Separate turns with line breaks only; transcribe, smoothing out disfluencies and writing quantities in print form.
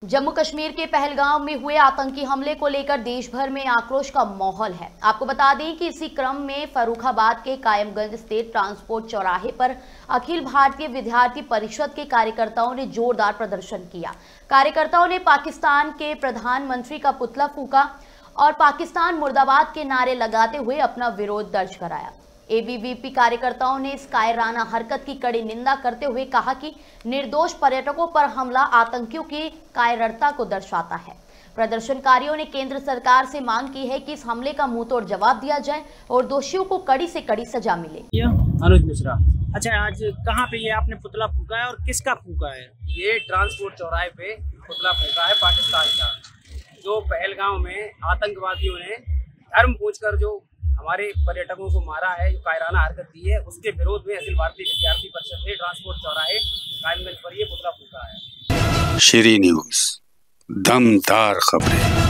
जम्मू कश्मीर के पहलगाम में हुए आतंकी हमले को लेकर देश भर में आक्रोश का माहौल है। आपको बता दें कि इसी क्रम में फर्रुखाबाद के कायमगंज स्थित ट्रांसपोर्ट चौराहे पर अखिल भारतीय विद्यार्थी परिषद के कार्यकर्ताओं ने जोरदार प्रदर्शन किया। कार्यकर्ताओं ने पाकिस्तान के प्रधानमंत्री का पुतला फूंका और पाकिस्तान मुर्दाबाद के नारे लगाते हुए अपना विरोध दर्ज कराया। एबीवीपी कार्यकर्ताओं ने इस कायराना हरकत की कड़ी निंदा करते हुए कहा कि निर्दोष पर्यटकों पर हमला आतंकियों की कायरता को दर्शाता है। प्रदर्शनकारियों ने केंद्र सरकार से मांग की है कि इस हमले का मुंहतोड़ जवाब दिया जाए और दोषियों को कड़ी से कड़ी सजा मिले।
अनुज मिश्रा। अच्छा, आज कहाँ पे ये आपने पुतला फूंका है और किसका फूंका है?
ये ट्रांसपोर्ट चौराहे पे पुतला फूंका है पाकिस्तान का, जो पहलगाम में आतंकवादियों ने धर्म पूछकर जो हमारे पर्यटकों को मारा है, जो कायराना हरकत की है, उसके विरोध में अखिल भारतीय विद्यार्थी परिषद ने ट्रांसपोर्ट चौराहे कायमगंज पर ये पुतला फूंका है।
श्री न्यूज़, दमदार खबरें।